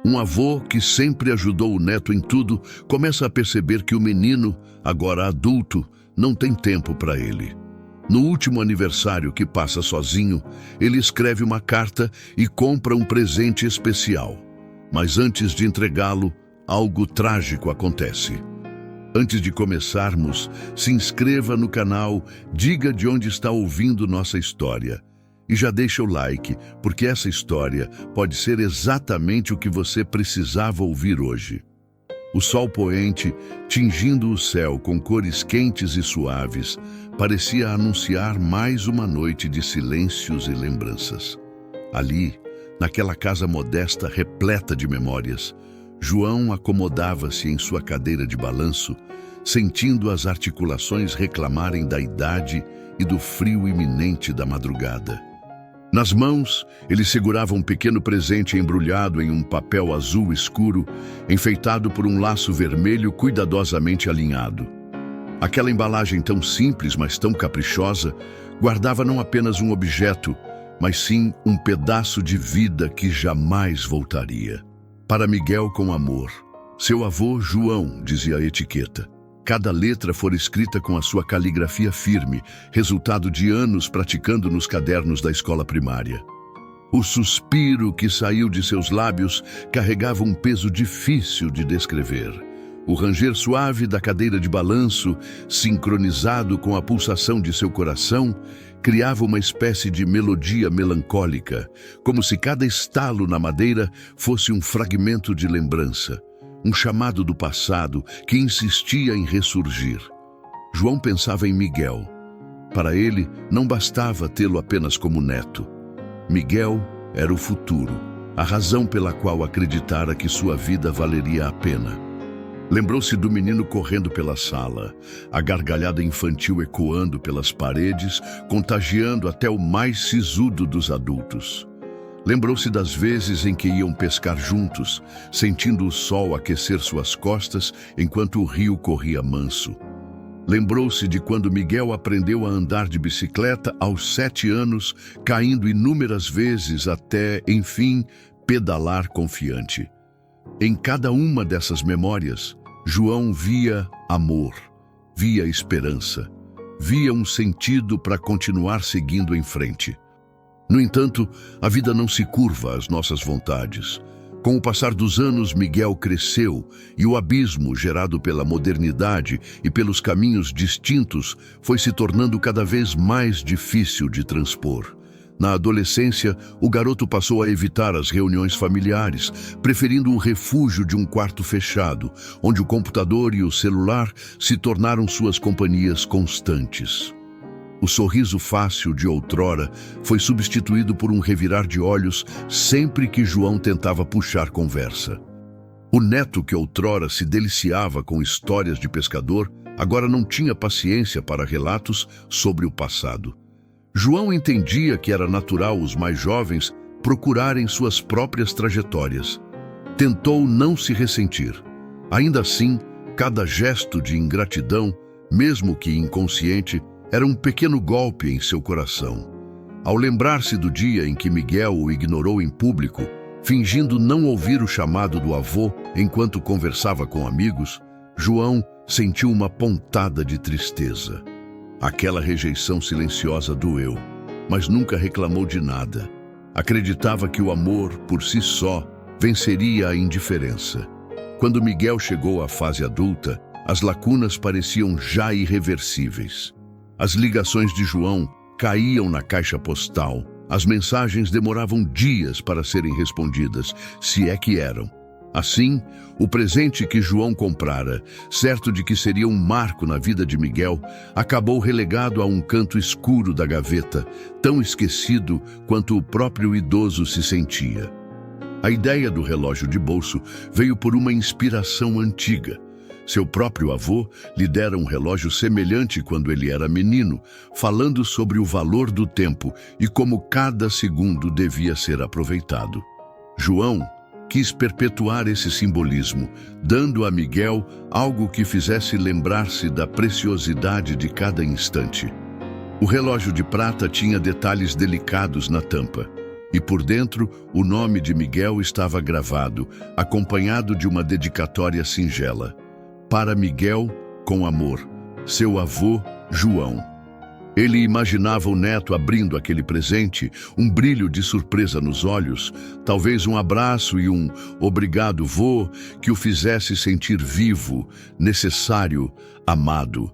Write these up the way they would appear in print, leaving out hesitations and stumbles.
Um avô que sempre ajudou o neto em tudo começa a perceber que o menino, agora adulto, não tem tempo para ele. No último aniversário que passa sozinho, ele escreve uma carta e compra um presente especial. Mas antes de entregá-lo, algo trágico acontece. Antes de começarmos, se inscreva no canal, diga de onde está ouvindo nossa história. E já deixa o like, porque essa história pode ser exatamente o que você precisava ouvir hoje. O sol poente, tingindo o céu com cores quentes e suaves, parecia anunciar mais uma noite de silêncios e lembranças. Ali, naquela casa modesta repleta de memórias, João acomodava-se em sua cadeira de balanço, sentindo as articulações reclamarem da idade e do frio iminente da madrugada. Nas mãos, ele segurava um pequeno presente embrulhado em um papel azul escuro, enfeitado por um laço vermelho cuidadosamente alinhado. Aquela embalagem tão simples, mas tão caprichosa, guardava não apenas um objeto, mas sim um pedaço de vida que jamais voltaria. Para Miguel com amor. Seu avô João, dizia a etiqueta. Cada letra fora escrita com a sua caligrafia firme, resultado de anos praticando nos cadernos da escola primária. O suspiro que saiu de seus lábios carregava um peso difícil de descrever. O ranger suave da cadeira de balanço, sincronizado com a pulsação de seu coração, criava uma espécie de melodia melancólica, como se cada estalo na madeira fosse um fragmento de lembrança. Um chamado do passado que insistia em ressurgir. João pensava em Miguel. Para ele, não bastava tê-lo apenas como neto. Miguel era o futuro, a razão pela qual acreditara que sua vida valeria a pena. Lembrou-se do menino correndo pela sala, a gargalhada infantil ecoando pelas paredes, contagiando até o mais sisudo dos adultos. Lembrou-se das vezes em que iam pescar juntos, sentindo o sol aquecer suas costas enquanto o rio corria manso. Lembrou-se de quando Miguel aprendeu a andar de bicicleta aos 7 anos, caindo inúmeras vezes até, enfim, pedalar confiante. Em cada uma dessas memórias, João via amor, via esperança, via um sentido para continuar seguindo em frente. No entanto, a vida não se curva às nossas vontades. Com o passar dos anos, Miguel cresceu e o abismo gerado pela modernidade e pelos caminhos distintos foi se tornando cada vez mais difícil de transpor. Na adolescência, o garoto passou a evitar as reuniões familiares, preferindo o refúgio de um quarto fechado, onde o computador e o celular se tornaram suas companhias constantes. O sorriso fácil de outrora foi substituído por um revirar de olhos sempre que João tentava puxar conversa. O neto que outrora se deliciava com histórias de pescador, agora não tinha paciência para relatos sobre o passado. João entendia que era natural os mais jovens procurarem suas próprias trajetórias. Tentou não se ressentir. Ainda assim, cada gesto de ingratidão, mesmo que inconsciente, era um pequeno golpe em seu coração. Ao lembrar-se do dia em que Miguel o ignorou em público, fingindo não ouvir o chamado do avô enquanto conversava com amigos, João sentiu uma pontada de tristeza. Aquela rejeição silenciosa doeu, mas nunca reclamou de nada. Acreditava que o amor, por si só, venceria a indiferença. Quando Miguel chegou à fase adulta, as lacunas pareciam já irreversíveis. As ligações de João caíam na caixa postal. As mensagens demoravam dias para serem respondidas, se é que eram. Assim, o presente que João comprara, certo de que seria um marco na vida de Miguel, acabou relegado a um canto escuro da gaveta, tão esquecido quanto o próprio idoso se sentia. A ideia do relógio de bolso veio por uma inspiração antiga. Seu próprio avô lhe dera um relógio semelhante quando ele era menino, falando sobre o valor do tempo e como cada segundo devia ser aproveitado. João quis perpetuar esse simbolismo, dando a Miguel algo que fizesse lembrar-se da preciosidade de cada instante. O relógio de prata tinha detalhes delicados na tampa. E por dentro, o nome de Miguel estava gravado, acompanhado de uma dedicatória singela. Para Miguel, com amor, seu avô, João. Ele imaginava o neto abrindo aquele presente, um brilho de surpresa nos olhos, talvez um abraço e um "obrigado, vô", que o fizesse sentir vivo, necessário, amado.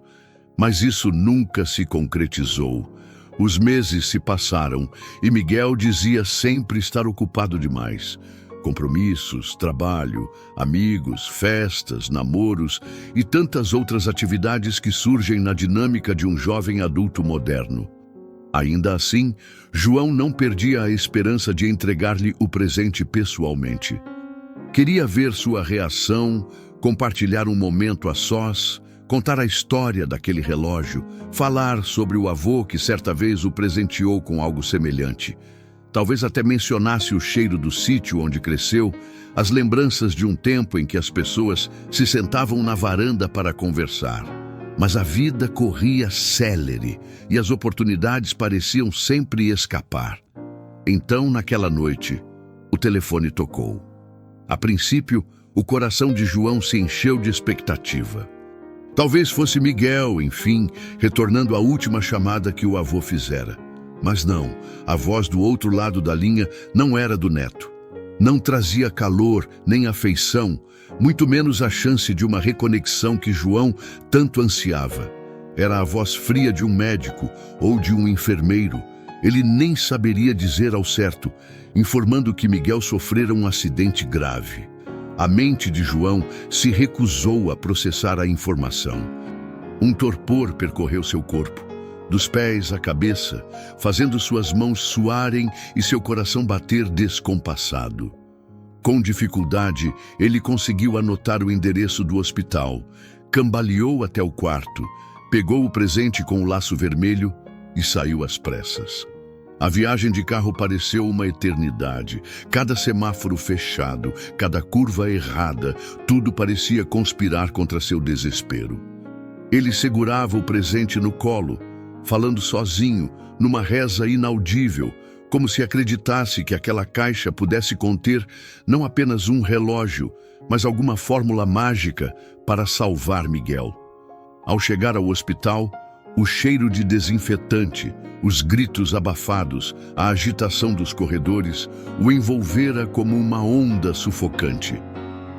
Mas isso nunca se concretizou. Os meses se passaram e Miguel dizia sempre estar ocupado demais. Compromissos, trabalho, amigos, festas, namoros e tantas outras atividades que surgem na dinâmica de um jovem adulto moderno. Ainda assim, João não perdia a esperança de entregar-lhe o presente pessoalmente. Queria ver sua reação, compartilhar um momento a sós, contar a história daquele relógio, falar sobre o avô que certa vez o presenteou com algo semelhante. Talvez até mencionasse o cheiro do sítio onde cresceu, as lembranças de um tempo em que as pessoas se sentavam na varanda para conversar. Mas a vida corria célere e as oportunidades pareciam sempre escapar. Então, naquela noite, o telefone tocou. A princípio, o coração de João se encheu de expectativa. Talvez fosse Miguel, enfim, retornando à última chamada que o avô fizera. Mas não, a voz do outro lado da linha não era do neto. Não trazia calor nem afeição, muito menos a chance de uma reconexão que João tanto ansiava. Era a voz fria de um médico ou de um enfermeiro. Ele nem saberia dizer ao certo, informando que Miguel sofrera um acidente grave. A mente de João se recusou a processar a informação. Um torpor percorreu seu corpo, dos pés à cabeça, fazendo suas mãos suarem e seu coração bater descompassado. Com dificuldade, ele conseguiu anotar o endereço do hospital, cambaleou até o quarto, pegou o presente com o laço vermelho e saiu às pressas. A viagem de carro pareceu uma eternidade. Cada semáforo fechado, cada curva errada, tudo parecia conspirar contra seu desespero. Ele segurava o presente no colo, falando sozinho, numa reza inaudível, como se acreditasse que aquela caixa pudesse conter não apenas um relógio, mas alguma fórmula mágica para salvar Miguel. Ao chegar ao hospital, o cheiro de desinfetante, os gritos abafados, a agitação dos corredores, o envolvera como uma onda sufocante.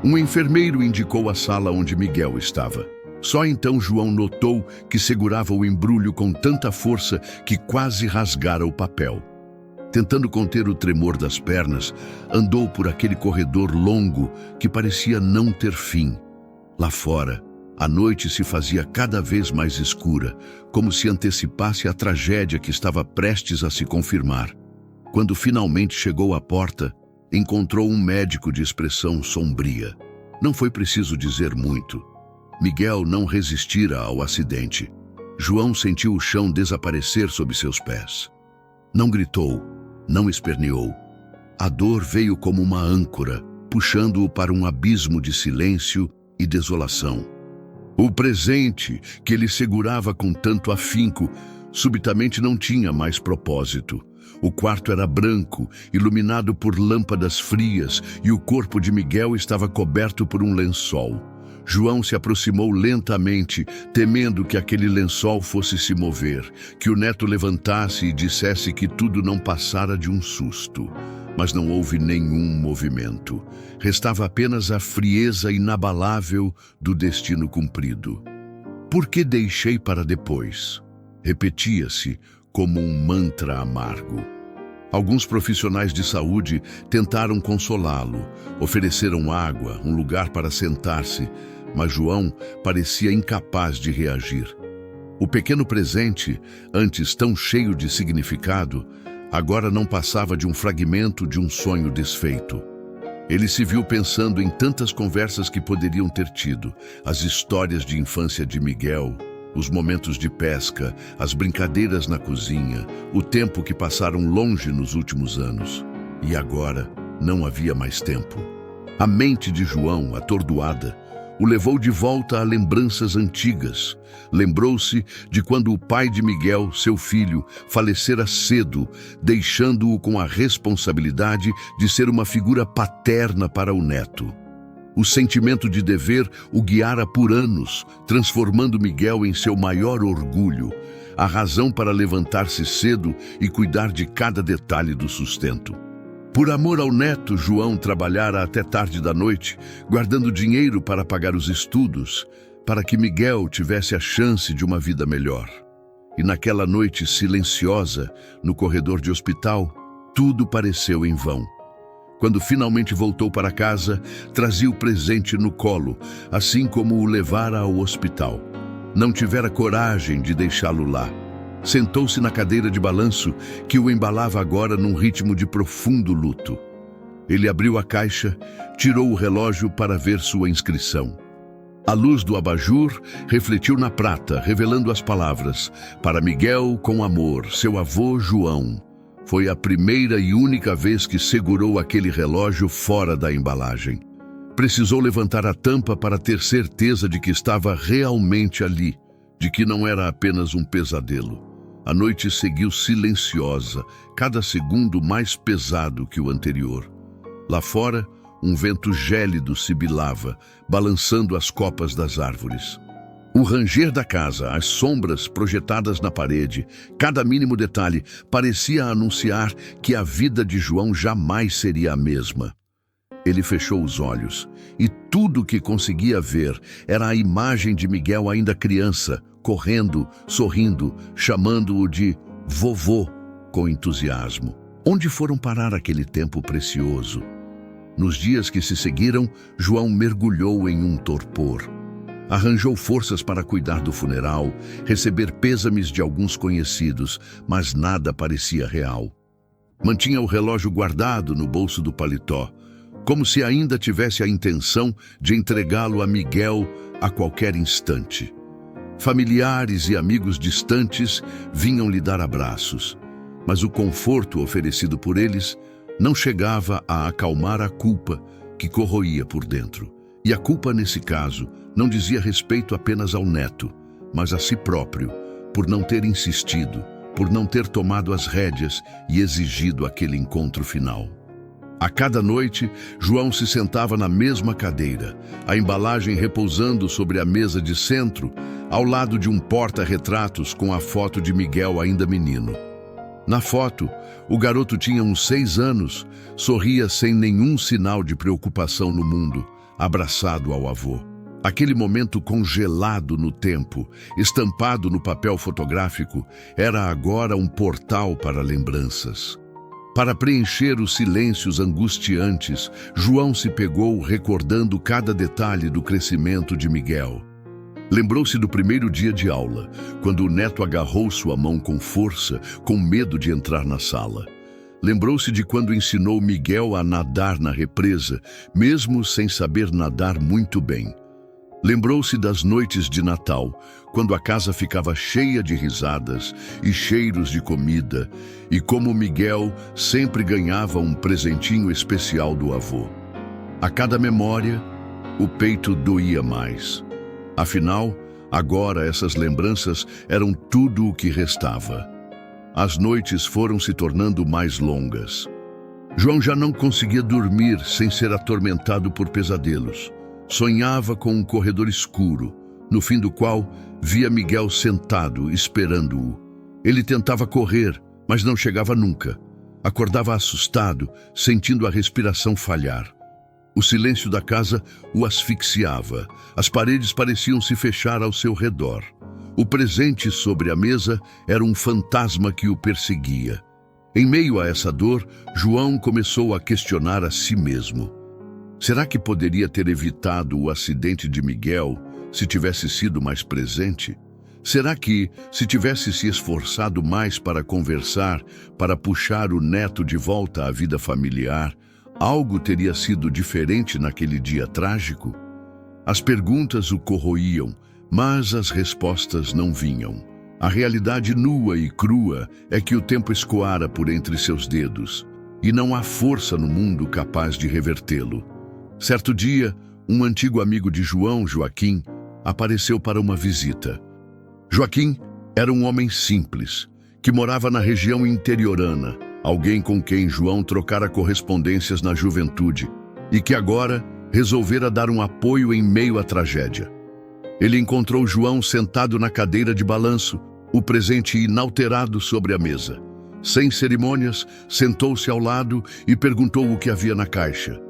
Um enfermeiro indicou a sala onde Miguel estava. Só então João notou que segurava o embrulho com tanta força que quase rasgara o papel. Tentando conter o tremor das pernas, andou por aquele corredor longo que parecia não ter fim. Lá fora, a noite se fazia cada vez mais escura, como se antecipasse a tragédia que estava prestes a se confirmar. Quando finalmente chegou à porta, encontrou um médico de expressão sombria. Não foi preciso dizer muito. Miguel não resistira ao acidente. João sentiu o chão desaparecer sob seus pés. Não gritou, não esperneou. A dor veio como uma âncora, puxando-o para um abismo de silêncio e desolação. O presente, que ele segurava com tanto afinco, subitamente não tinha mais propósito. O quarto era branco, iluminado por lâmpadas frias, e o corpo de Miguel estava coberto por um lençol. João se aproximou lentamente, temendo que aquele lençol fosse se mover, que o neto levantasse e dissesse que tudo não passara de um susto. Mas não houve nenhum movimento. Restava apenas a frieza inabalável do destino cumprido. "Por que deixei para depois?" Repetia-se como um mantra amargo. Alguns profissionais de saúde tentaram consolá-lo, ofereceram água, um lugar para sentar-se, mas João parecia incapaz de reagir. O pequeno presente, antes tão cheio de significado, agora não passava de um fragmento de um sonho desfeito. Ele se viu pensando em tantas conversas que poderiam ter tido, as histórias de infância de Miguel, os momentos de pesca, as brincadeiras na cozinha, o tempo que passaram longe nos últimos anos. E agora não havia mais tempo. A mente de João, atordoada, o levou de volta a lembranças antigas. Lembrou-se de quando o pai de Miguel, seu filho, falecera cedo, deixando-o com a responsabilidade de ser uma figura paterna para o neto. O sentimento de dever o guiara por anos, transformando Miguel em seu maior orgulho, a razão para levantar-se cedo e cuidar de cada detalhe do sustento. Por amor ao neto, João trabalhara até tarde da noite, guardando dinheiro para pagar os estudos, para que Miguel tivesse a chance de uma vida melhor. E naquela noite silenciosa, no corredor de hospital, tudo pareceu em vão. Quando finalmente voltou para casa, trazia o presente no colo, assim como o levara ao hospital. Não tivera coragem de deixá-lo lá. Sentou-se na cadeira de balanço que o embalava agora num ritmo de profundo luto. Ele abriu a caixa, tirou o relógio para ver sua inscrição. A luz do abajur refletiu na prata, revelando as palavras: "Para Miguel, com amor, seu avô João." Foi a primeira e única vez que segurou aquele relógio fora da embalagem. Precisou levantar a tampa para ter certeza de que estava realmente ali, de que não era apenas um pesadelo. A noite seguiu silenciosa, cada segundo mais pesado que o anterior. Lá fora, um vento gélido sibilava, balançando as copas das árvores. O ranger da casa, as sombras projetadas na parede, cada mínimo detalhe parecia anunciar que a vida de João jamais seria a mesma. Ele fechou os olhos e tudo o que conseguia ver era a imagem de Miguel ainda criança, correndo, sorrindo, chamando-o de vovô com entusiasmo. Onde foram parar aquele tempo precioso? Nos dias que se seguiram, João mergulhou em um torpor. Arranjou forças para cuidar do funeral, receber pêsames de alguns conhecidos, mas nada parecia real. Mantinha o relógio guardado no bolso do paletó, como se ainda tivesse a intenção de entregá-lo a Miguel a qualquer instante. Familiares e amigos distantes vinham lhe dar abraços, mas o conforto oferecido por eles não chegava a acalmar a culpa que corroía por dentro. E a culpa, nesse caso, não dizia respeito apenas ao neto, mas a si próprio, por não ter insistido, por não ter tomado as rédeas e exigido aquele encontro final. A cada noite, João se sentava na mesma cadeira, a embalagem repousando sobre a mesa de centro, ao lado de um porta-retratos com a foto de Miguel ainda menino. Na foto, o garoto tinha uns 6 anos, sorria sem nenhum sinal de preocupação no mundo, abraçado ao avô. Aquele momento congelado no tempo, estampado no papel fotográfico, era agora um portal para lembranças. Para preencher os silêncios angustiantes, João se pegou recordando cada detalhe do crescimento de Miguel. Lembrou-se do primeiro dia de aula, quando o neto agarrou sua mão com força, com medo de entrar na sala. Lembrou-se de quando ensinou Miguel a nadar na represa, mesmo sem saber nadar muito bem. Lembrou-se das noites de Natal, quando a casa ficava cheia de risadas e cheiros de comida, e como Miguel sempre ganhava um presentinho especial do avô. A cada memória, o peito doía mais. Afinal, agora essas lembranças eram tudo o que restava. As noites foram se tornando mais longas. João já não conseguia dormir sem ser atormentado por pesadelos. Sonhava com um corredor escuro, no fim do qual via Miguel sentado, esperando-o. Ele tentava correr, mas não chegava nunca. Acordava assustado, sentindo a respiração falhar. O silêncio da casa o asfixiava. As paredes pareciam se fechar ao seu redor. O presente sobre a mesa era um fantasma que o perseguia. Em meio a essa dor, João começou a questionar a si mesmo. Será que poderia ter evitado o acidente de Miguel se tivesse sido mais presente? Será que, se tivesse se esforçado mais para conversar, para puxar o neto de volta à vida familiar, algo teria sido diferente naquele dia trágico? As perguntas o corroíam, mas as respostas não vinham. A realidade nua e crua é que o tempo escoara por entre seus dedos, e não há força no mundo capaz de revertê-lo. Certo dia, um antigo amigo de João, Joaquim, apareceu para uma visita. Joaquim era um homem simples, que morava na região interiorana, alguém com quem João trocara correspondências na juventude e que agora resolvera dar um apoio em meio à tragédia. Ele encontrou João sentado na cadeira de balanço, o presente inalterado sobre a mesa. Sem cerimônias, sentou-se ao lado e perguntou o que havia na caixa.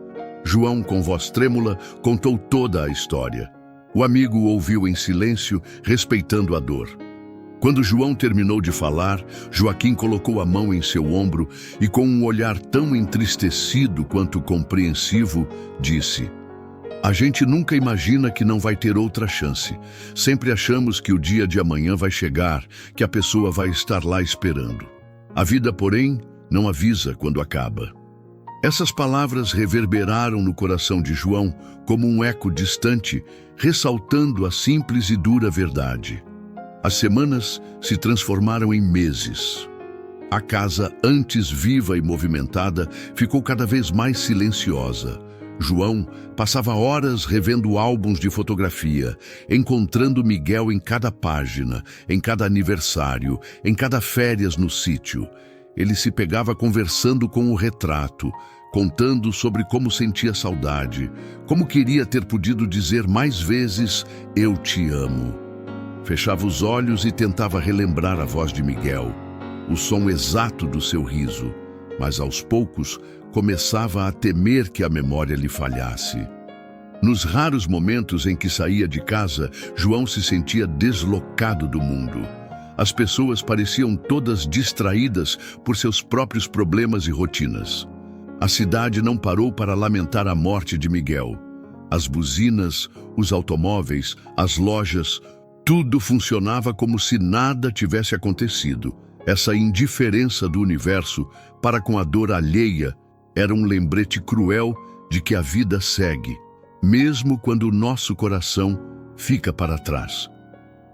João, com voz trêmula, contou toda a história. O amigo ouviu em silêncio, respeitando a dor. Quando João terminou de falar, Joaquim colocou a mão em seu ombro e, com um olhar tão entristecido quanto compreensivo, disse: "A gente nunca imagina que não vai ter outra chance. Sempre achamos que o dia de amanhã vai chegar, que a pessoa vai estar lá esperando. A vida, porém, não avisa quando acaba." Essas palavras reverberaram no coração de João como um eco distante, ressaltando a simples e dura verdade. As semanas se transformaram em meses. A casa, antes viva e movimentada, ficou cada vez mais silenciosa. João passava horas revendo álbuns de fotografia, encontrando Miguel em cada página, em cada aniversário, em cada férias no sítio. Ele se pegava conversando com o retrato, contando sobre como sentia saudade, como queria ter podido dizer mais vezes "eu te amo". Fechava os olhos e tentava relembrar a voz de Miguel, o som exato do seu riso, mas aos poucos começava a temer que a memória lhe falhasse. Nos raros momentos em que saía de casa, João se sentia deslocado do mundo. As pessoas pareciam todas distraídas por seus próprios problemas e rotinas. A cidade não parou para lamentar a morte de Miguel. As buzinas, os automóveis, as lojas, tudo funcionava como se nada tivesse acontecido. Essa indiferença do universo para com a dor alheia era um lembrete cruel de que a vida segue, mesmo quando o nosso coração fica para trás.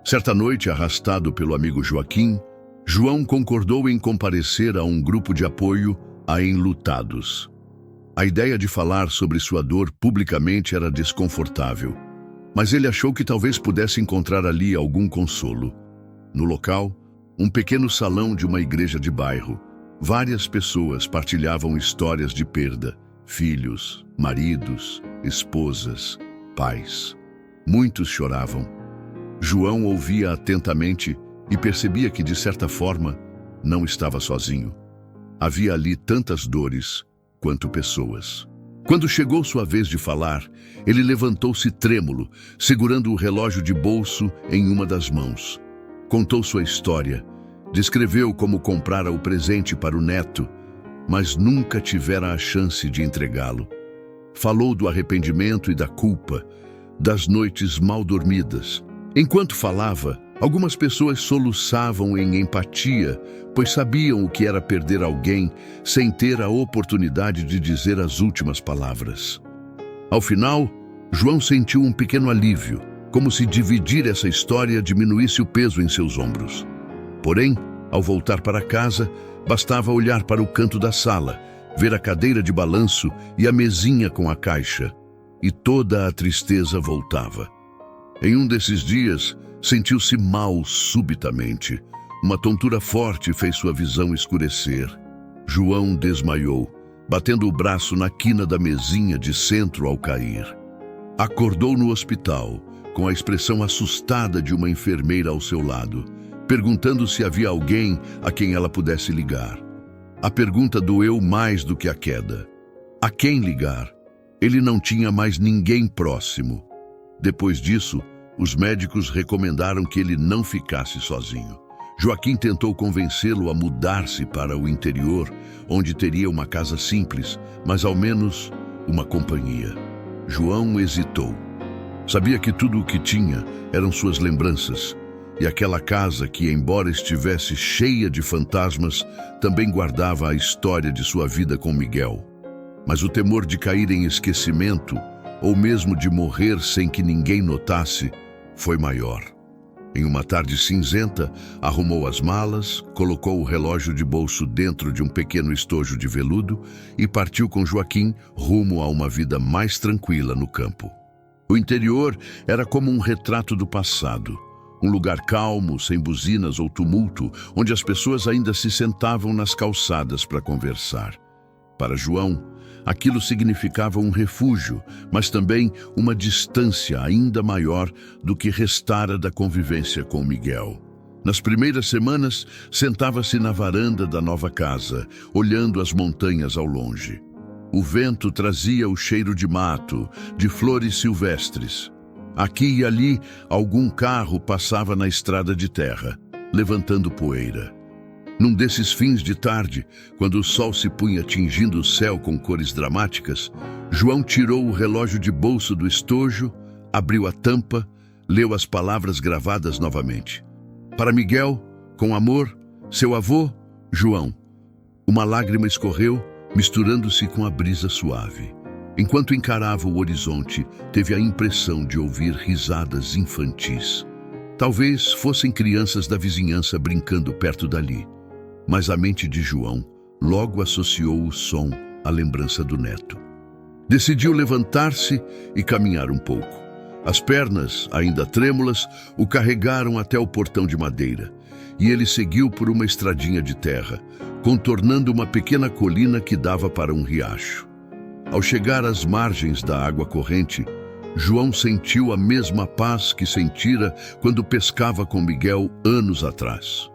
Certa noite, arrastado pelo amigo Joaquim, João concordou em comparecer a um grupo de apoio a enlutados. A ideia de falar sobre sua dor publicamente era desconfortável, mas ele achou que talvez pudesse encontrar ali algum consolo. No local, um pequeno salão de uma igreja de bairro, várias pessoas partilhavam histórias de perda, filhos, maridos, esposas, pais. Muitos choravam. João ouvia atentamente e percebia que, de certa forma, não estava sozinho. Havia ali tantas dores quanto pessoas. Quando chegou sua vez de falar, ele levantou-se trêmulo, segurando o relógio de bolso em uma das mãos. Contou sua história, descreveu como comprara o presente para o neto, mas nunca tivera a chance de entregá-lo. Falou do arrependimento e da culpa, das noites mal dormidas. Enquanto falava, algumas pessoas soluçavam em empatia, pois sabiam o que era perder alguém sem ter a oportunidade de dizer as últimas palavras. Ao final, João sentiu um pequeno alívio, como se dividir essa história diminuísse o peso em seus ombros. Porém, ao voltar para casa, bastava olhar para o canto da sala, ver a cadeira de balanço e a mesinha com a caixa, e toda a tristeza voltava. Em um desses dias, sentiu-se mal subitamente. Uma tontura forte fez sua visão escurecer. João desmaiou, batendo o braço na quina da mesinha de centro ao cair. Acordou no hospital, com a expressão assustada de uma enfermeira ao seu lado, perguntando se havia alguém a quem ela pudesse ligar. A pergunta doeu mais do que a queda. A quem ligar? Ele não tinha mais ninguém próximo. Depois disso, os médicos recomendaram que ele não ficasse sozinho. Joaquim tentou convencê-lo a mudar-se para o interior, onde teria uma casa simples, mas ao menos uma companhia. João hesitou. Sabia que tudo o que tinha eram suas lembranças, e aquela casa que, embora estivesse cheia de fantasmas, também guardava a história de sua vida com Miguel. Mas o temor de cair em esquecimento, ou mesmo de morrer sem que ninguém notasse, foi maior. Em uma tarde cinzenta, arrumou as malas, colocou o relógio de bolso dentro de um pequeno estojo de veludo e partiu com Joaquim rumo a uma vida mais tranquila no campo. O interior era como um retrato do passado. Um lugar calmo, sem buzinas ou tumulto, onde as pessoas ainda se sentavam nas calçadas para conversar. Para João, aquilo significava um refúgio, mas também uma distância ainda maior do que restara da convivência com Miguel. Nas primeiras semanas, sentava-se na varanda da nova casa, olhando as montanhas ao longe. O vento trazia o cheiro de mato, de flores silvestres. Aqui e ali, algum carro passava na estrada de terra, levantando poeira. Num desses fins de tarde, quando o sol se punha tingindo o céu com cores dramáticas, João tirou o relógio de bolso do estojo, abriu a tampa, leu as palavras gravadas novamente. Para Miguel, com amor, seu avô, João. Uma lágrima escorreu, misturando-se com a brisa suave. Enquanto encarava o horizonte, teve a impressão de ouvir risadas infantis. Talvez fossem crianças da vizinhança brincando perto dali. Mas a mente de João logo associou o som à lembrança do neto. Decidiu levantar-se e caminhar um pouco. As pernas, ainda trêmulas, o carregaram até o portão de madeira, e ele seguiu por uma estradinha de terra, contornando uma pequena colina que dava para um riacho. Ao chegar às margens da água corrente, João sentiu a mesma paz que sentira quando pescava com Miguel anos atrás.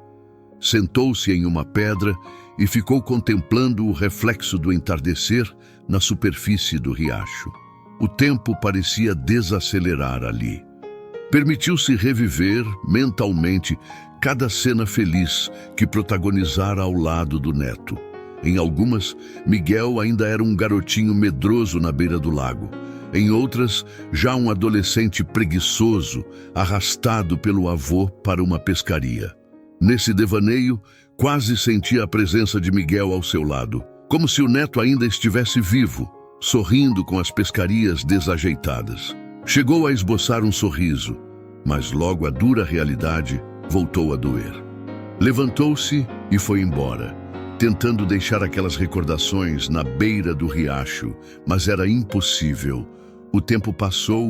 Sentou-se em uma pedra e ficou contemplando o reflexo do entardecer na superfície do riacho. O tempo parecia desacelerar ali. Permitiu-se reviver, mentalmente, cada cena feliz que protagonizara ao lado do neto. Em algumas, Miguel ainda era um garotinho medroso na beira do lago. Em outras, já um adolescente preguiçoso, arrastado pelo avô para uma pescaria. Nesse devaneio, quase sentia a presença de Miguel ao seu lado, como se o neto ainda estivesse vivo, sorrindo com as pescarias desajeitadas. Chegou a esboçar um sorriso, mas logo a dura realidade voltou a doer. Levantou-se e foi embora, tentando deixar aquelas recordações na beira do riacho, mas era impossível. O tempo passou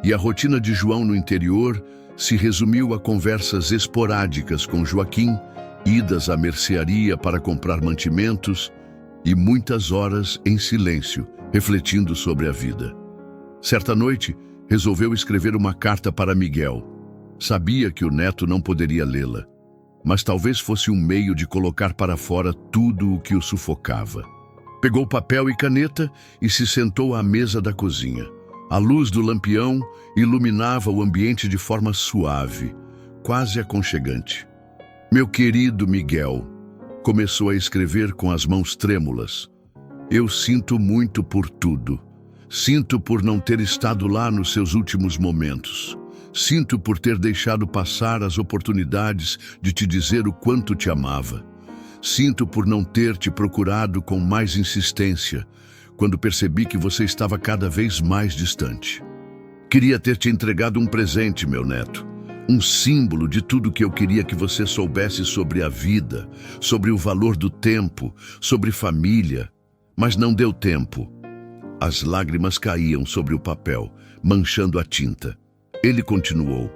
e a rotina de João no interior se resumiu a conversas esporádicas com Joaquim, idas à mercearia para comprar mantimentos e muitas horas em silêncio, refletindo sobre a vida. Certa noite, resolveu escrever uma carta para Miguel. Sabia que o neto não poderia lê-la, mas talvez fosse um meio de colocar para fora tudo o que o sufocava. Pegou papel e caneta e se sentou à mesa da cozinha. A luz do lampião iluminava o ambiente de forma suave, quase aconchegante. Meu querido Miguel, começou a escrever com as mãos trêmulas. Eu sinto muito por tudo. Sinto por não ter estado lá nos seus últimos momentos. Sinto por ter deixado passar as oportunidades de te dizer o quanto te amava. Sinto por não ter te procurado com mais insistência, quando percebi que você estava cada vez mais distante. Queria ter te entregado um presente, meu neto. Um símbolo de tudo que eu queria que você soubesse sobre a vida, sobre o valor do tempo, sobre família. Mas não deu tempo. As lágrimas caíam sobre o papel, manchando a tinta. Ele continuou.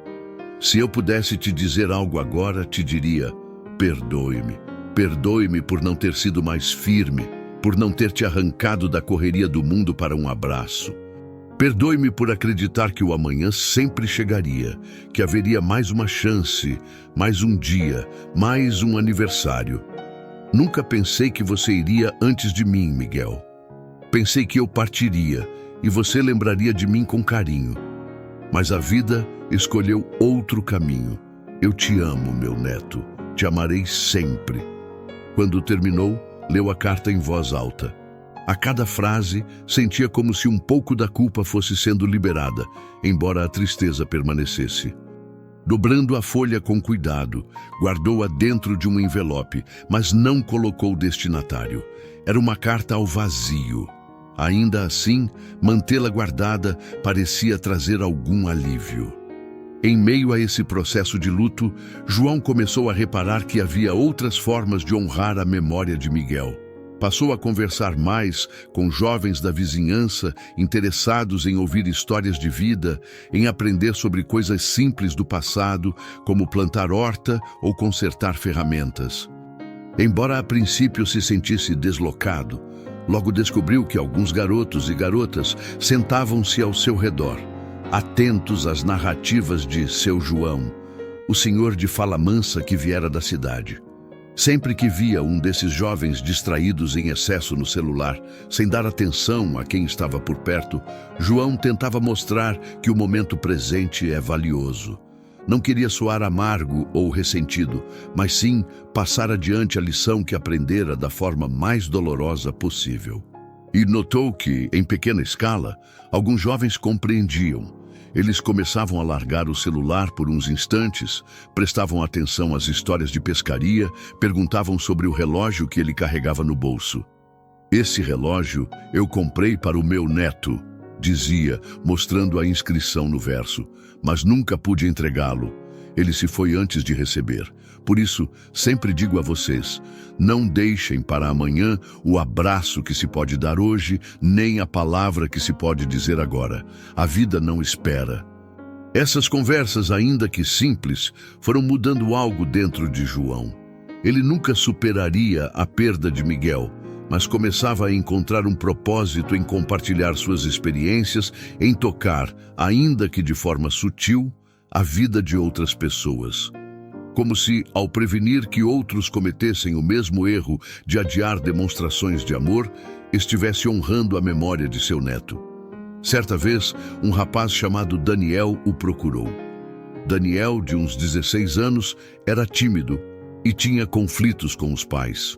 Se eu pudesse te dizer algo agora, te diria: perdoe-me. Perdoe-me por não ter sido mais firme, por não ter te arrancado da correria do mundo para um abraço. Perdoe-me por acreditar que o amanhã sempre chegaria, que haveria mais uma chance, mais um dia, mais um aniversário. Nunca pensei que você iria antes de mim, Miguel. Pensei que eu partiria e você lembraria de mim com carinho. Mas a vida escolheu outro caminho. Eu te amo, meu neto. Te amarei sempre. Quando terminou, leu a carta em voz alta. A cada frase, sentia como se um pouco da culpa fosse sendo liberada, embora a tristeza permanecesse. Dobrando a folha com cuidado, guardou-a dentro de um envelope, mas não colocou o destinatário. Era uma carta ao vazio. Ainda assim, mantê-la guardada parecia trazer algum alívio. Em meio a esse processo de luto, João começou a reparar que havia outras formas de honrar a memória de Miguel. Passou a conversar mais com jovens da vizinhança interessados em ouvir histórias de vida, em aprender sobre coisas simples do passado, como plantar horta ou consertar ferramentas. Embora a princípio se sentisse deslocado, logo descobriu que alguns garotos e garotas sentavam-se ao seu redor, atentos às narrativas de seu João, o senhor de fala mansa que viera da cidade. Sempre que via um desses jovens distraídos em excesso no celular, sem dar atenção a quem estava por perto, João tentava mostrar que o momento presente é valioso. Não queria soar amargo ou ressentido, mas sim passar adiante a lição que aprendera da forma mais dolorosa possível. E notou que, em pequena escala, alguns jovens compreendiam. Eles começavam a largar o celular por uns instantes, prestavam atenção às histórias de pescaria, perguntavam sobre o relógio que ele carregava no bolso. "Esse relógio eu comprei para o meu neto", dizia, mostrando a inscrição no verso, "mas nunca pude entregá-lo. Ele se foi antes de receber. Por isso, sempre digo a vocês, não deixem para amanhã o abraço que se pode dar hoje, nem a palavra que se pode dizer agora. A vida não espera." Essas conversas, ainda que simples, foram mudando algo dentro de João. Ele nunca superaria a perda de Miguel, mas começava a encontrar um propósito em compartilhar suas experiências, em tocar, ainda que de forma sutil, a vida de outras pessoas. Como se, ao prevenir que outros cometessem o mesmo erro de adiar demonstrações de amor, estivesse honrando a memória de seu neto. Certa vez, um rapaz chamado Daniel o procurou. Daniel, de uns 16 anos, era tímido e tinha conflitos com os pais.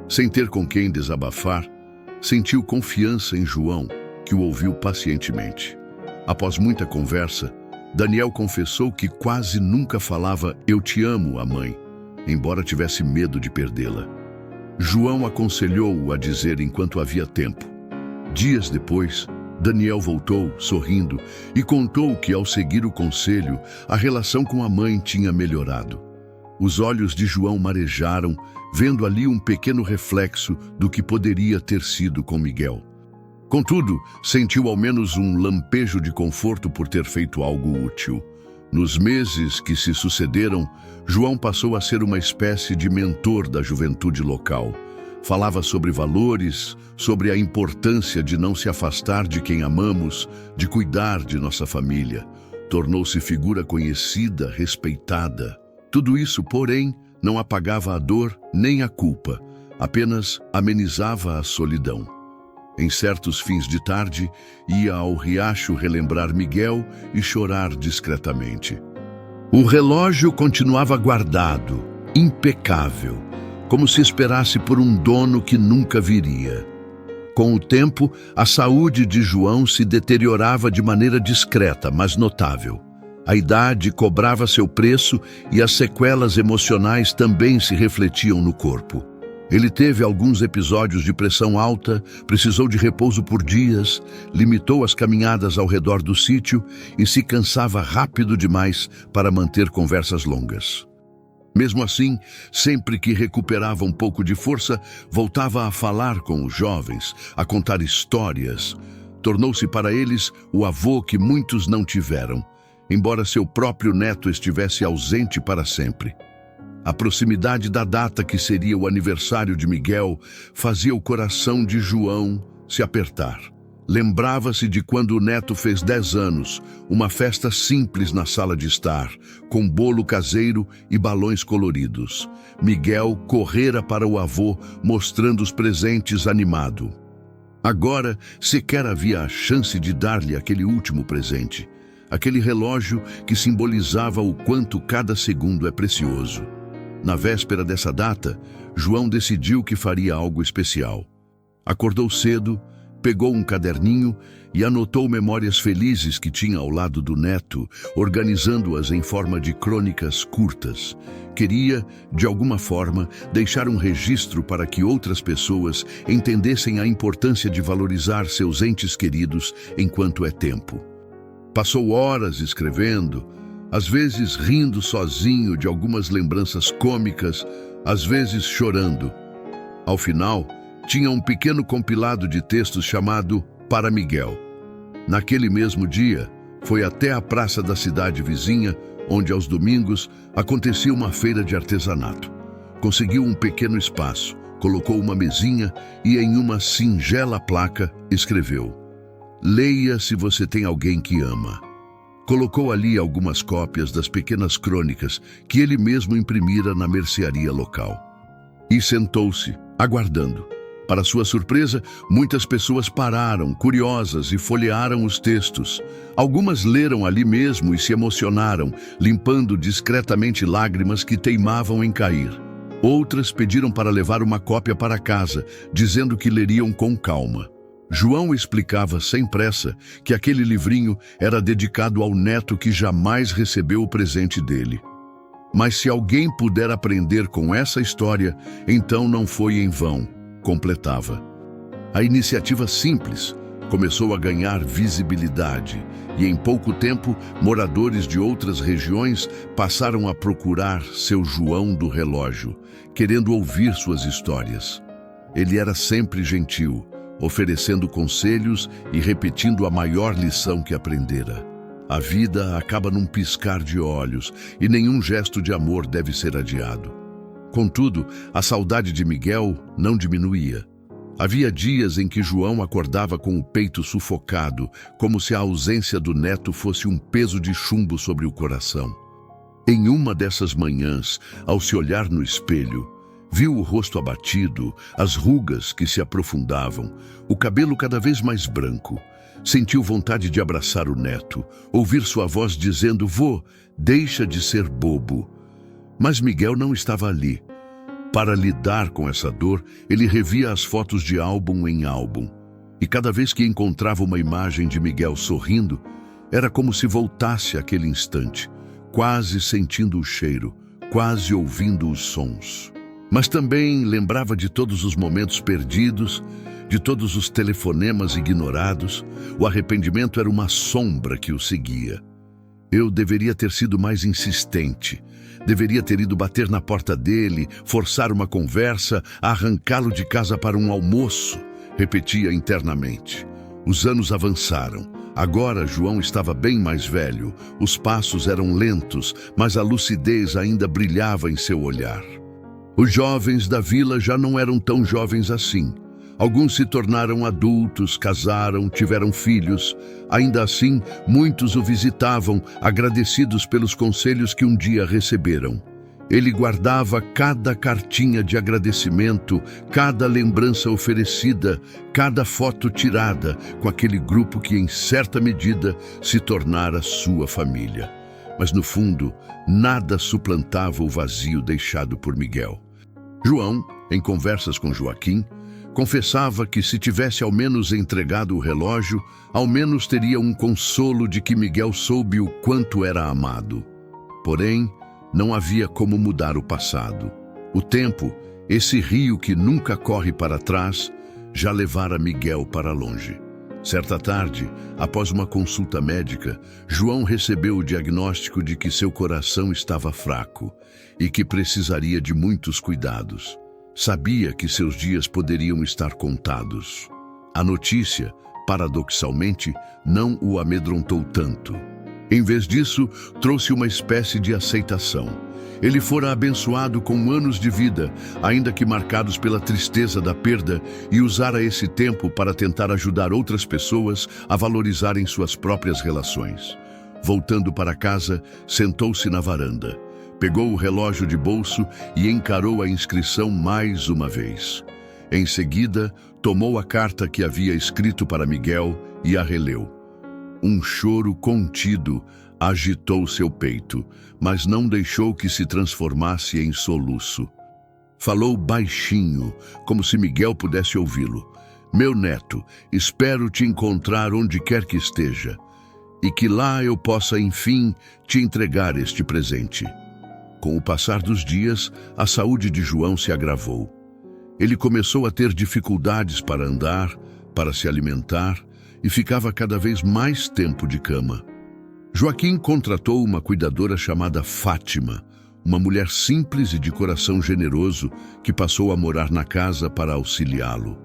Sem ter com quem desabafar, sentiu confiança em João, que o ouviu pacientemente. Após muita conversa, Daniel confessou que quase nunca falava "eu te amo" à mãe, embora tivesse medo de perdê-la. João aconselhou-o a dizer enquanto havia tempo. Dias depois, Daniel voltou, sorrindo, e contou que, ao seguir o conselho, a relação com a mãe tinha melhorado. Os olhos de João marejaram, vendo ali um pequeno reflexo do que poderia ter sido com Miguel. Contudo, sentiu ao menos um lampejo de conforto por ter feito algo útil. Nos meses que se sucederam, João passou a ser uma espécie de mentor da juventude local. Falava sobre valores, sobre a importância de não se afastar de quem amamos, de cuidar de nossa família. Tornou-se figura conhecida, respeitada. Tudo isso, porém, não apagava a dor nem a culpa, apenas amenizava a solidão. Em certos fins de tarde, ia ao riacho relembrar Miguel e chorar discretamente. O relógio continuava guardado, impecável, como se esperasse por um dono que nunca viria. Com o tempo, a saúde de João se deteriorava de maneira discreta, mas notável. A idade cobrava seu preço e as sequelas emocionais também se refletiam no corpo. Ele teve alguns episódios de pressão alta, precisou de repouso por dias, limitou as caminhadas ao redor do sítio e se cansava rápido demais para manter conversas longas. Mesmo assim, sempre que recuperava um pouco de força, voltava a falar com os jovens, a contar histórias. Tornou-se para eles o avô que muitos não tiveram, embora seu próprio neto estivesse ausente para sempre. A proximidade da data que seria o aniversário de Miguel fazia o coração de João se apertar. Lembrava-se de quando o neto fez 10 anos, uma festa simples na sala de estar, com bolo caseiro e balões coloridos. Miguel correra para o avô, mostrando os presentes animado. Agora, sequer havia a chance de dar-lhe aquele último presente, aquele relógio que simbolizava o quanto cada segundo é precioso. Na véspera dessa data, João decidiu que faria algo especial. Acordou cedo, pegou um caderninho e anotou memórias felizes que tinha ao lado do neto, organizando-as em forma de crônicas curtas. Queria, de alguma forma, deixar um registro para que outras pessoas entendessem a importância de valorizar seus entes queridos enquanto é tempo. Passou horas escrevendo, às vezes rindo sozinho de algumas lembranças cômicas, às vezes chorando. Ao final, tinha um pequeno compilado de textos chamado Para Miguel. Naquele mesmo dia, foi até a praça da cidade vizinha, onde aos domingos acontecia uma feira de artesanato. Conseguiu um pequeno espaço, colocou uma mesinha e em uma singela placa escreveu: "Leia se você tem alguém que ama." Colocou ali algumas cópias das pequenas crônicas que ele mesmo imprimira na mercearia local. E sentou-se, aguardando. Para sua surpresa, muitas pessoas pararam, curiosas, e folhearam os textos. Algumas leram ali mesmo e se emocionaram, limpando discretamente lágrimas que teimavam em cair. Outras pediram para levar uma cópia para casa, dizendo que leriam com calma. João explicava sem pressa que aquele livrinho era dedicado ao neto que jamais recebeu o presente dele. Mas se alguém puder aprender com essa história, então não foi em vão, completava. A iniciativa simples começou a ganhar visibilidade e em pouco tempo moradores de outras regiões passaram a procurar seu João do relógio, querendo ouvir suas histórias. Ele era sempre gentil, oferecendo conselhos e repetindo a maior lição que aprendera. A vida acaba num piscar de olhos e nenhum gesto de amor deve ser adiado. Contudo, a saudade de Miguel não diminuía. Havia dias em que João acordava com o peito sufocado, como se a ausência do neto fosse um peso de chumbo sobre o coração. Em uma dessas manhãs, ao se olhar no espelho, viu o rosto abatido, as rugas que se aprofundavam, o cabelo cada vez mais branco. Sentiu vontade de abraçar o neto, ouvir sua voz dizendo: "Vô, deixa de ser bobo." Mas Miguel não estava ali. Para lidar com essa dor, ele revia as fotos de álbum em álbum. E cada vez que encontrava uma imagem de Miguel sorrindo, era como se voltasse àquele instante, quase sentindo o cheiro, quase ouvindo os sons. Mas também lembrava de todos os momentos perdidos, de todos os telefonemas ignorados. O arrependimento era uma sombra que o seguia. Eu deveria ter sido mais insistente. Deveria ter ido bater na porta dele, forçar uma conversa, arrancá-lo de casa para um almoço, repetia internamente. Os anos avançaram. Agora João estava bem mais velho. Os passos eram lentos, mas a lucidez ainda brilhava em seu olhar. Os jovens da vila já não eram tão jovens assim. Alguns se tornaram adultos, casaram, tiveram filhos. Ainda assim, muitos o visitavam, agradecidos pelos conselhos que um dia receberam. Ele guardava cada cartinha de agradecimento, cada lembrança oferecida, cada foto tirada com aquele grupo que, em certa medida, se tornara sua família. Mas, no fundo, nada suplantava o vazio deixado por Miguel. João, em conversas com Joaquim, confessava que se tivesse ao menos entregado o relógio, ao menos teria um consolo de que Miguel soube o quanto era amado. Porém, não havia como mudar o passado. O tempo, esse rio que nunca corre para trás, já levara Miguel para longe. Certa tarde, após uma consulta médica, João recebeu o diagnóstico de que seu coração estava fraco e que precisaria de muitos cuidados. Sabia que seus dias poderiam estar contados. A notícia, paradoxalmente, não o amedrontou tanto. Em vez disso, trouxe uma espécie de aceitação. Ele fora abençoado com anos de vida, ainda que marcados pela tristeza da perda, e usara esse tempo para tentar ajudar outras pessoas a valorizarem suas próprias relações. Voltando para casa, sentou-se na varanda. Pegou o relógio de bolso e encarou a inscrição mais uma vez. Em seguida, tomou a carta que havia escrito para Miguel e a releu. Um choro contido agitou seu peito, mas não deixou que se transformasse em soluço. Falou baixinho, como se Miguel pudesse ouvi-lo. "Meu neto, espero te encontrar onde quer que esteja, e que lá eu possa, enfim, te entregar este presente." Com o passar dos dias, a saúde de João se agravou. Ele começou a ter dificuldades para andar, para se alimentar, e ficava cada vez mais tempo de cama. Joaquim contratou uma cuidadora chamada Fátima, uma mulher simples e de coração generoso que passou a morar na casa para auxiliá-lo.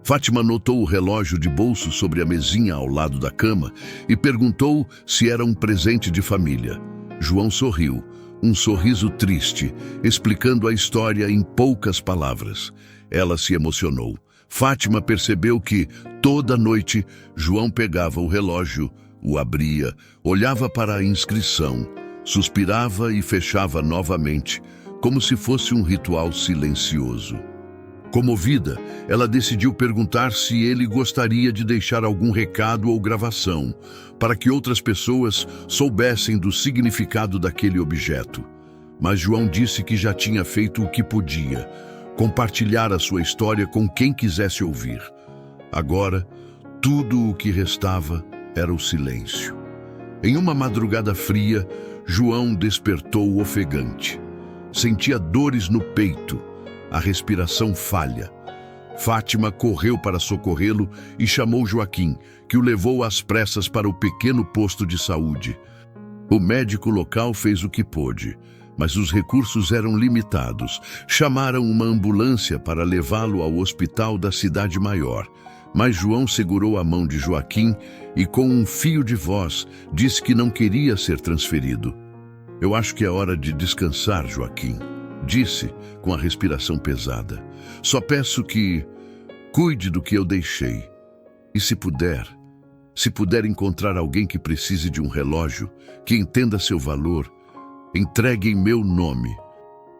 Fátima notou o relógio de bolso sobre a mesinha ao lado da cama e perguntou se era um presente de família. João sorriu, um sorriso triste, explicando a história em poucas palavras. Ela se emocionou. Fátima percebeu que, toda noite, João pegava o relógio, o abria, olhava para a inscrição, suspirava e fechava novamente, como se fosse um ritual silencioso. Comovida, ela decidiu perguntar se ele gostaria de deixar algum recado ou gravação, para que outras pessoas soubessem do significado daquele objeto. Mas João disse que já tinha feito o que podia, compartilhar a sua história com quem quisesse ouvir. Agora, tudo o que restava era o silêncio. Em uma madrugada fria, João despertou ofegante. Sentia dores no peito, a respiração falha. Fátima correu para socorrê-lo e chamou Joaquim, que o levou às pressas para o pequeno posto de saúde. O médico local fez o que pôde, mas os recursos eram limitados. Chamaram uma ambulância para levá-lo ao hospital da cidade maior. Mas João segurou a mão de Joaquim e, com um fio de voz, disse que não queria ser transferido. "Eu acho que é hora de descansar, Joaquim", disse, com a respiração pesada. "Só peço que cuide do que eu deixei. E se puder encontrar alguém que precise de um relógio, que entenda seu valor, entregue em meu nome."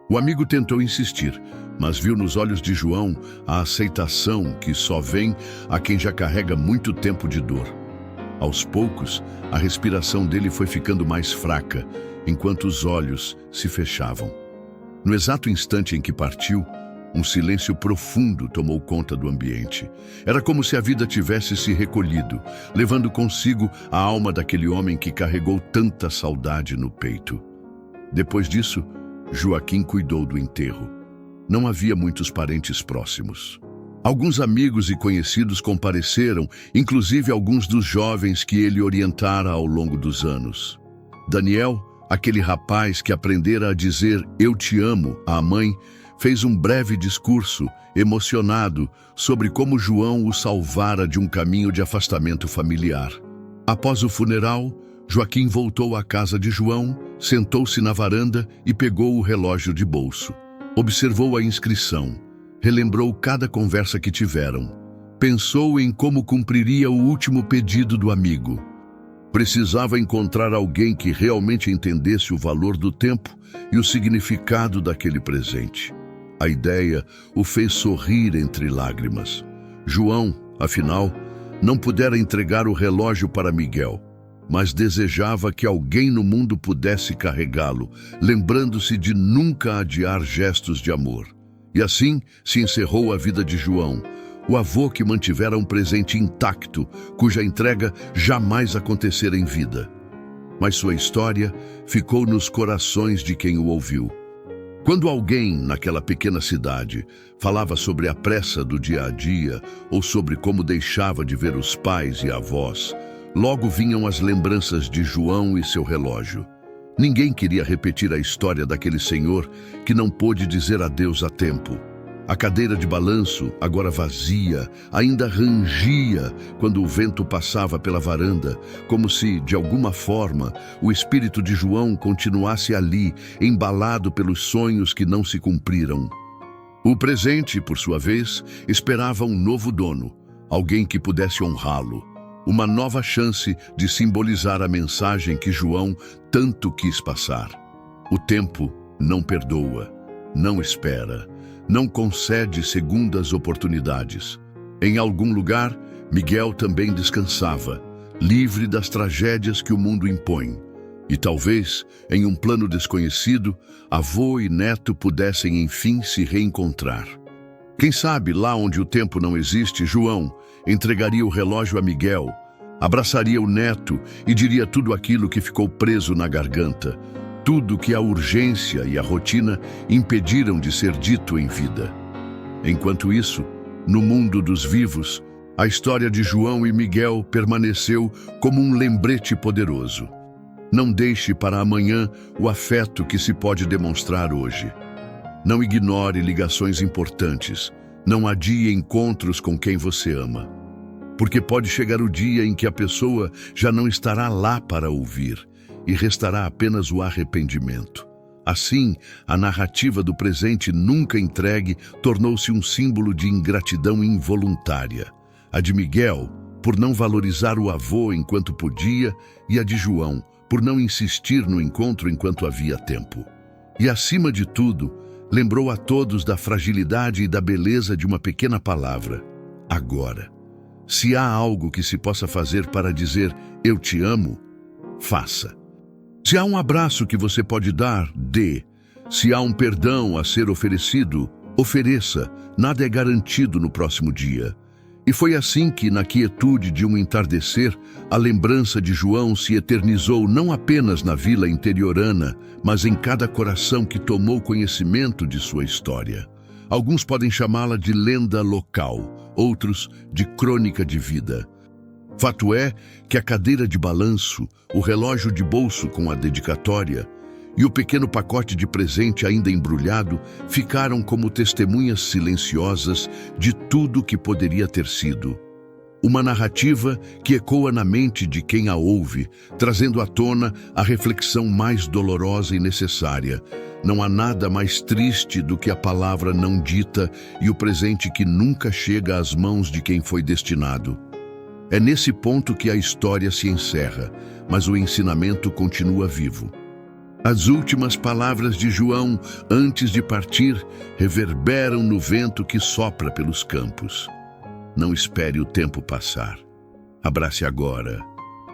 O amigo tentou insistir, mas viu nos olhos de João a aceitação que só vem a quem já carrega muito tempo de dor. Aos poucos, a respiração dele foi ficando mais fraca, enquanto os olhos se fechavam. No exato instante em que partiu, um silêncio profundo tomou conta do ambiente. Era como se a vida tivesse se recolhido, levando consigo a alma daquele homem que carregou tanta saudade no peito. Depois disso, Joaquim cuidou do enterro. Não havia muitos parentes próximos. Alguns amigos e conhecidos compareceram, inclusive alguns dos jovens que ele orientara ao longo dos anos. Daniel, aquele rapaz que aprendera a dizer "eu te amo" à mãe, fez um breve discurso, emocionado, sobre como João o salvara de um caminho de afastamento familiar. Após o funeral, Joaquim voltou à casa de João, sentou-se na varanda e pegou o relógio de bolso. Observou a inscrição, relembrou cada conversa que tiveram. Pensou em como cumpriria o último pedido do amigo. Precisava encontrar alguém que realmente entendesse o valor do tempo e o significado daquele presente. A ideia o fez sorrir entre lágrimas. João, afinal, não pudera entregar o relógio para Miguel, mas desejava que alguém no mundo pudesse carregá-lo, lembrando-se de nunca adiar gestos de amor. E assim se encerrou a vida de João, o avô que mantivera um presente intacto, cuja entrega jamais acontecera em vida. Mas sua história ficou nos corações de quem o ouviu. Quando alguém, naquela pequena cidade, falava sobre a pressa do dia a dia ou sobre como deixava de ver os pais e avós, logo vinham as lembranças de João e seu relógio. Ninguém queria repetir a história daquele senhor que não pôde dizer adeus a tempo. A cadeira de balanço, agora vazia, ainda rangia quando o vento passava pela varanda, como se, de alguma forma, o espírito de João continuasse ali, embalado pelos sonhos que não se cumpriram. O presente, por sua vez, esperava um novo dono, alguém que pudesse honrá-lo. Uma nova chance de simbolizar a mensagem que João tanto quis passar. O tempo não perdoa, não espera, não concede segundas oportunidades. Em algum lugar, Miguel também descansava, livre das tragédias que o mundo impõe. E talvez, em um plano desconhecido, avô e neto pudessem enfim se reencontrar. Quem sabe, lá onde o tempo não existe, João entregaria o relógio a Miguel, abraçaria o neto e diria tudo aquilo que ficou preso na garganta, tudo que a urgência e a rotina impediram de ser dito em vida. Enquanto isso, no mundo dos vivos, a história de João e Miguel permaneceu como um lembrete poderoso. Não deixe para amanhã o afeto que se pode demonstrar hoje. Não ignore ligações importantes. Não adie encontros com quem você ama. Porque pode chegar o dia em que a pessoa já não estará lá para ouvir e restará apenas o arrependimento. Assim, a narrativa do presente nunca entregue tornou-se um símbolo de ingratidão involuntária. A de Miguel, por não valorizar o avô enquanto podia, e a de João, por não insistir no encontro enquanto havia tempo. E, acima de tudo, lembrou a todos da fragilidade e da beleza de uma pequena palavra: agora. Se há algo que se possa fazer para dizer "eu te amo", faça. Se há um abraço que você pode dar, dê. Se há um perdão a ser oferecido, ofereça. Nada é garantido no próximo dia. E foi assim que, na quietude de um entardecer, a lembrança de João se eternizou não apenas na vila interiorana, mas em cada coração que tomou conhecimento de sua história. Alguns podem chamá-la de lenda local, outros de crônica de vida. Fato é que a cadeira de balanço, o relógio de bolso com a dedicatória e o pequeno pacote de presente ainda embrulhado ficaram como testemunhas silenciosas de tudo que poderia ter sido. Uma narrativa que ecoa na mente de quem a ouve, trazendo à tona a reflexão mais dolorosa e necessária. Não há nada mais triste do que a palavra não dita e o presente que nunca chega às mãos de quem foi destinado. É nesse ponto que a história se encerra, mas o ensinamento continua vivo. As últimas palavras de João, antes de partir, reverberam no vento que sopra pelos campos. Não espere o tempo passar. Abrace agora,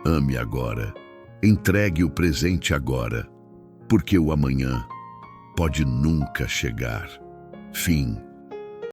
ame agora, entregue o presente agora, porque o amanhã pode nunca chegar. Fim.